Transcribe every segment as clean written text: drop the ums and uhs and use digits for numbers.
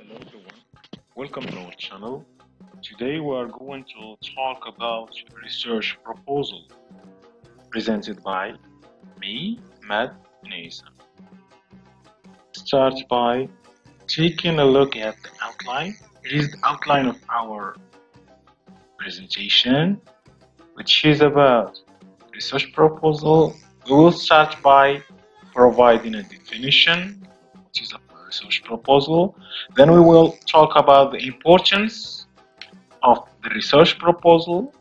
Hello everyone, welcome to our channel. Today we are going to talk about research proposal presented by me, Hmad BENAISSA. Start by taking a look at the outline. It is the outline of our presentation, which is about research proposal. We will start by providing a definition, which is a research proposal. Then we will talk about the importance of the research proposal.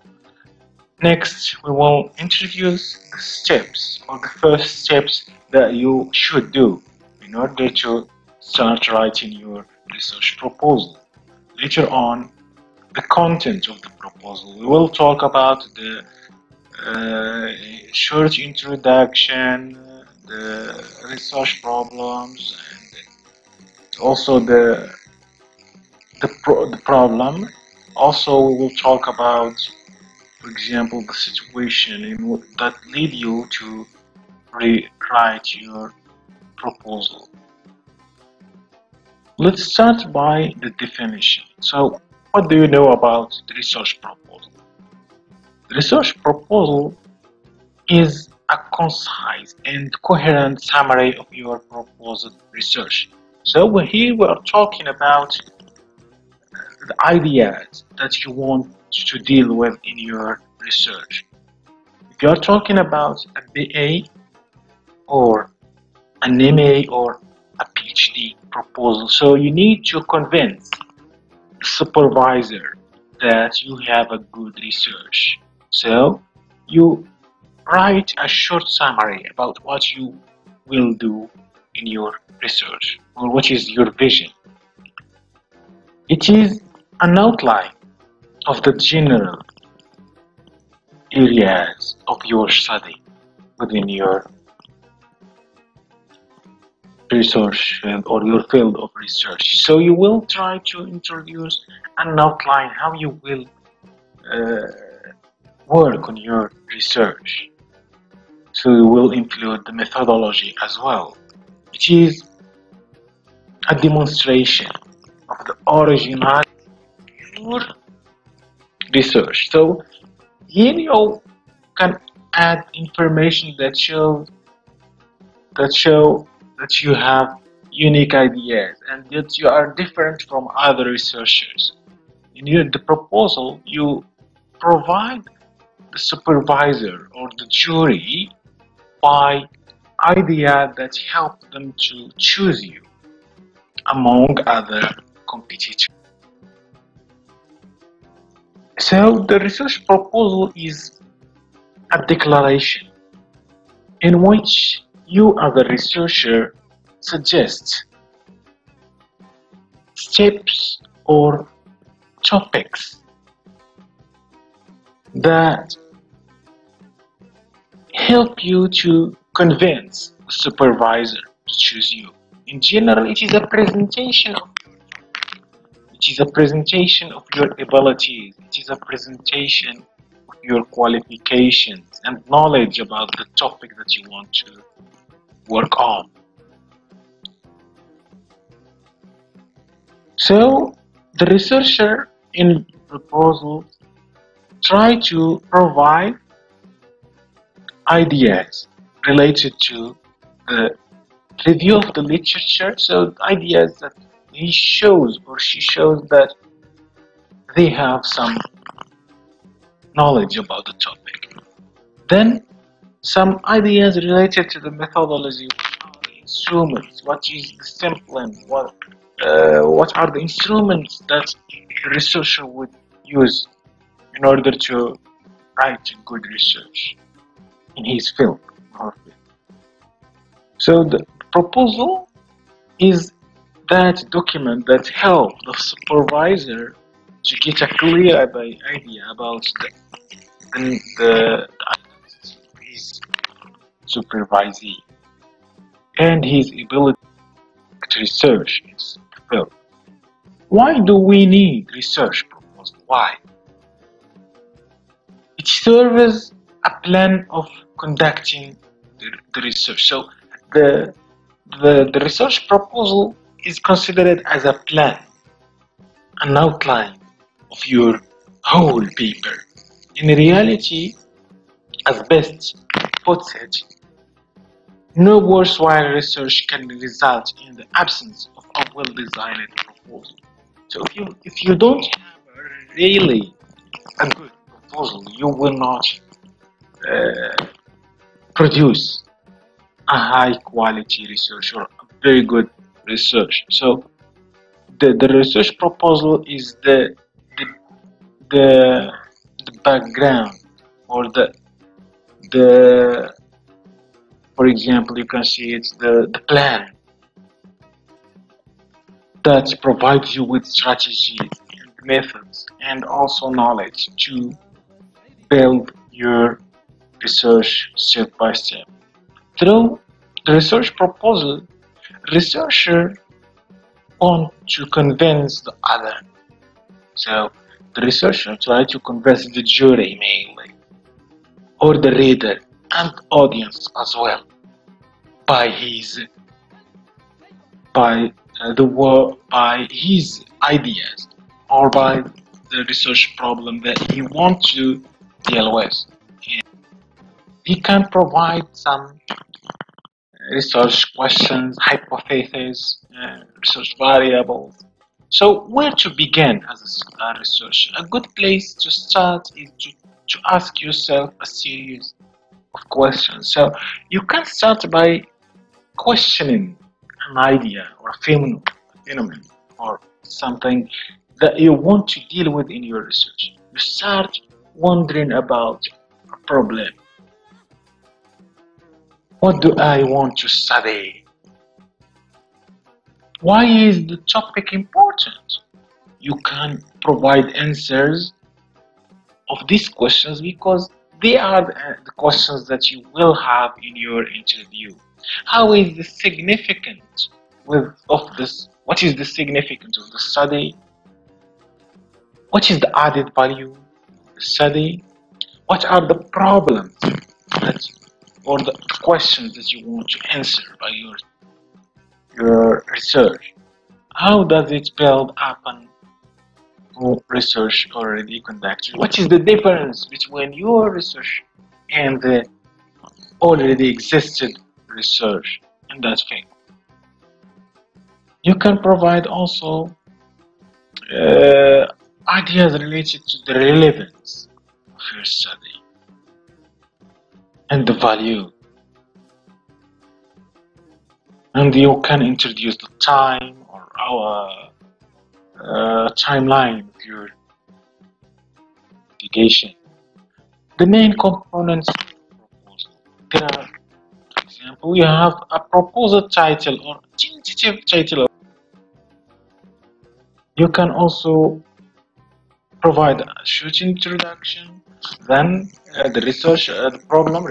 Next, we will introduce the steps or the first steps that you should do in order to start writing your research proposal. Later on, the content of the proposal. We will talk about the short introduction, the research problems, and also the problem. Also, we will talk about, for example, the situation that lead you to rewrite your proposal. Let's start by the definition. So, what do you know about the research proposal? The research proposal is a concise and coherent summary of your proposed research. So here we are talking about the ideas that you want to deal with in your research. If you are talking about a BA or an MA or a Ph.D. proposal, so you need to convince the supervisor that you have a good research. So you write a short summary about what you will do in your research, or what is your vision. It is an outline of the general areas of your study within your research field or your field of research. So you will try to introduce an outline how you will work on your research. So you will include the methodology as well. It is a demonstration of the originality of your research. So here you can add information that show that you have unique ideas and that you are different from other researchers. In the proposal, you provide the supervisor or the jury by idea that help them to choose you among other competitors. So the research proposal is a declaration in which you as a researcher suggest steps or topics that help you to convince the supervisor to choose you. In general, it is a presentation of your abilities. It is a presentation of your qualifications and knowledge about the topic that you want to work on. So the researcher in proposal try to provide ideas related to the review of the literature, so ideas that he shows or she shows that they have some knowledge about the topic. Then some ideas related to the methodology, what are the instruments, what is the discipline, what are the instruments that the researcher would use in order to write good research in his field. So the proposal is that document that helps the supervisor to get a clear idea about the his supervisee and his ability to research in his field. Why do we need research proposal? Why? It serves a plan of conducting the research. So the research proposal is considered as a plan an outline of your whole paper. In reality, as best puts it, no worthwhile research can result in the absence of a well-designed proposal. So if you don't have a really a good proposal, you will not produce a high quality research or a very good research. So the research proposal is the the background or the for example, you can see it's the plan that provides you with strategies and methods and also knowledge to build your research step by step. Through the research proposal, researcher want to convince the other. So the researcher try to convince the jury mainly, or the reader and audience as well, by his by his ideas or by the research problem that he wants to deal with. And he can provide some research questions, hypotheses, research variables. So where to begin as a researcher? A good place to start is to ask yourself a series of questions. So you can start by questioning an idea or a phenomenon or something that you want to deal with in your research. You start wondering about a problem. What do I want to study? Why is the topic important? You can provide answers of these questions because they are the questions that you will have in your interview. How is the significance of this? What is the significance of the study? What is the added value of the study? What are the problems that, or the questions that you want to answer by your research? How does it build upon research already conducted? What is the difference between your research and the already existed research in that field? You can provide also ideas related to the relevance of your study and the value, and you can introduce the time or our timeline of your publication. The main components of the proposal. There are, for example, you have a proposal title or tentative title. You can also provide a short introduction, then the research problem,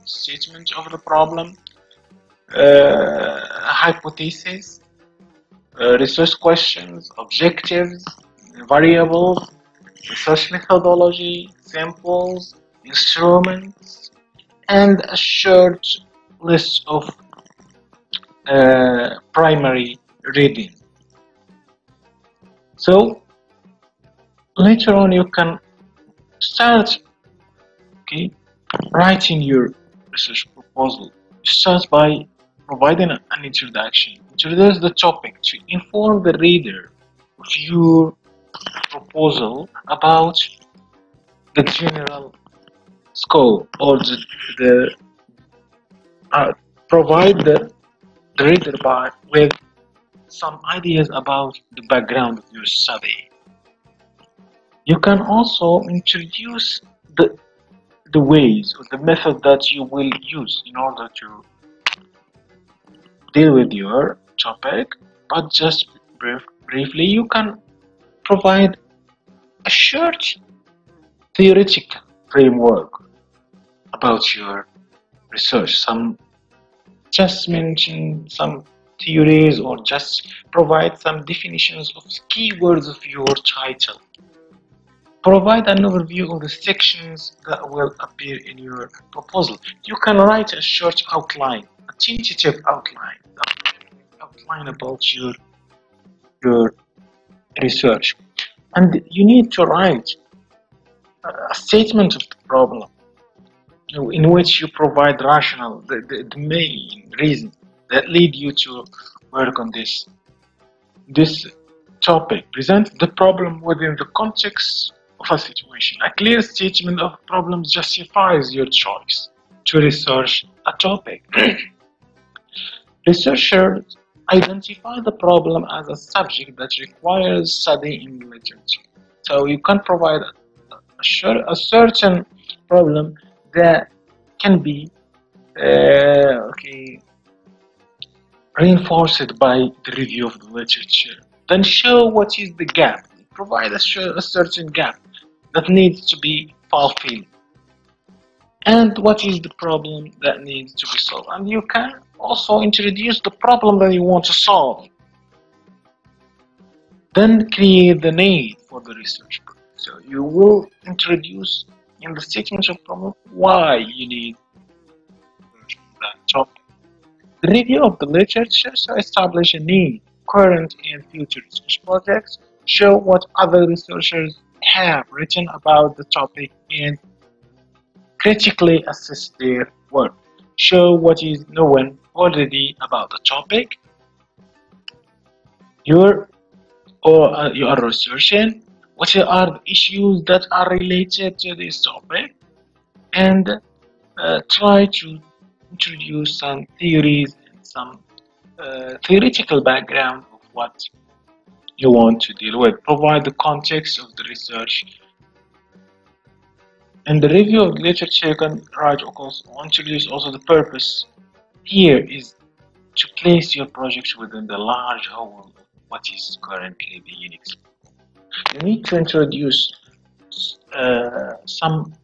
statement of the problem, hypothesis, research questions, objectives, variables, research methodology, samples, instruments, and a short list of primary reading. So later on you can start writing your research proposal. Start by providing an introduction. Introduce the topic to inform the reader of your proposal about the general scope, or provide the reader with some ideas about the background of your study. You can also introduce the ways or the method that you will use in order to deal with your topic, but just briefly you can provide a short theoretical framework about your research. Just mention some theories or just provide some definitions of keywords of your title. Provide an overview of the sections that will appear in your proposal. You can write a short outline, a tentative outline about your research. And you need to write a statement of the problem in which you provide rational, the main reason that lead you to work on this topic. Present the problem within the context of a situation. A clear statement of problems justifies your choice to research a topic. Researchers identify the problem as a subject that requires study in literature. So you can provide a certain problem that can be reinforced by the review of the literature. Then show what is the gap. Provide a certain gap that needs to be fulfilled. And what is the problem that needs to be solved. And you can also introduce the problem that you want to solve. Then create the need for the research project. So you will introduce in the statement of problem why you need that topic. The review of the literature, so establish a need, current and future research projects, show what other researchers have written about the topic and critically assess their work. Show what is known already about the topic you are researching, what are the issues that are related to this topic, and try to introduce some theories and some theoretical background of what you want to deal with. Provide the context of the research. And the review of literature, you can write also, introduce also the purpose. Here is to place your project within the large whole of what is currently the Unix. You need to introduce some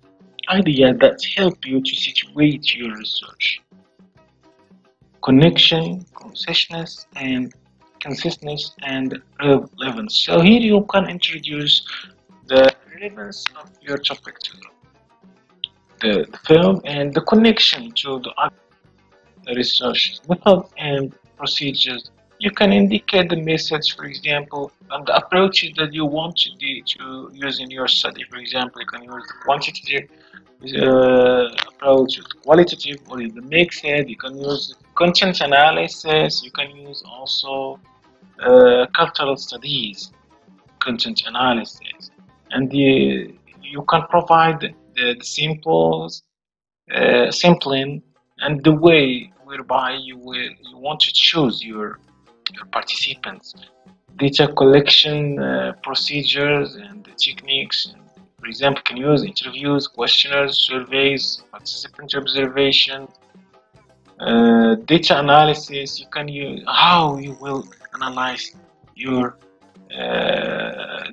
ideas that help you to situate your research. Connection, conciseness, and consistency and relevance. So here you can introduce the relevance of your topic to the film and the connection to the other research methods and procedures. You can indicate the message, for example, and the approaches that you want to use in your study. For example, you can use the quantitative approach, qualitative, or the mixed. You can use content analysis. You can use also cultural studies, content analysis, and you can provide the sampling and the way whereby you want to choose your participants, data collection procedures and the techniques. For example, you can use interviews, questionnaires, surveys, participant observation, data analysis. You can use how you will analyze your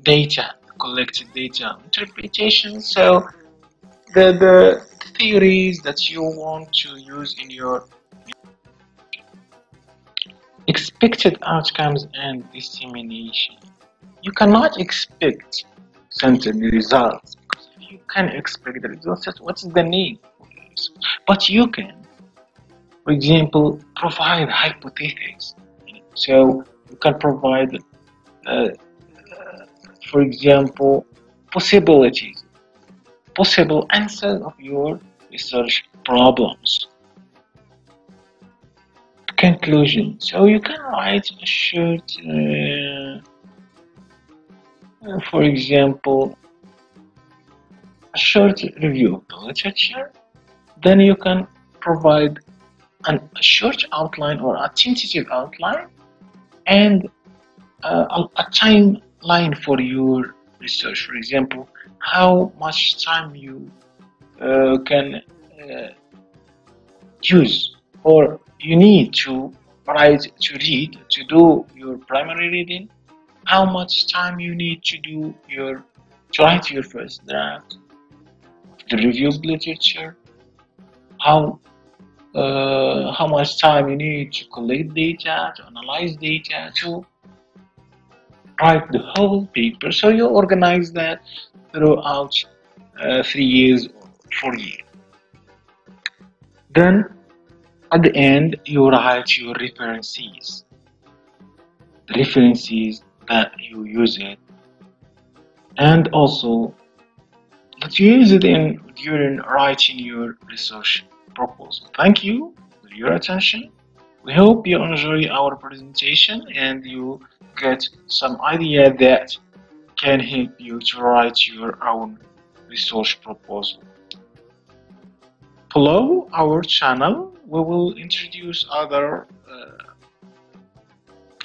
data, collected data, interpretation. So the theories that you want to use in your expected outcomes and dissemination. You cannot expect certain results, because if you can expect the results, what is the need for this? But you can, for example, provide hypotheses. So you can provide, for example, possibilities, possible answers of your research problems. Conclusion. So you can write a short, for example, a short review of the literature. Then you can provide a short outline or a tentative outline and a timeline for your research. For example, how much time you can use or you need to read to do your primary reading, how much time you need to write your first draft, the review of literature, how much time you need to collect data, to analyze data, to write the whole paper. So you organize that throughout 3 years or 4 years. Then at the end, you write your references. The references that you use it, and also that you use it in during writing your research proposal. Thank you for your attention. We hope you enjoy our presentation and you get some idea that can help you to write your own research proposal. Follow our channel. We will introduce other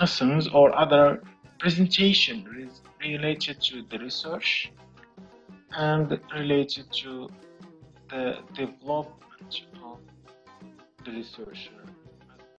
lessons or other presentation related to the research and related to the development of the researcher.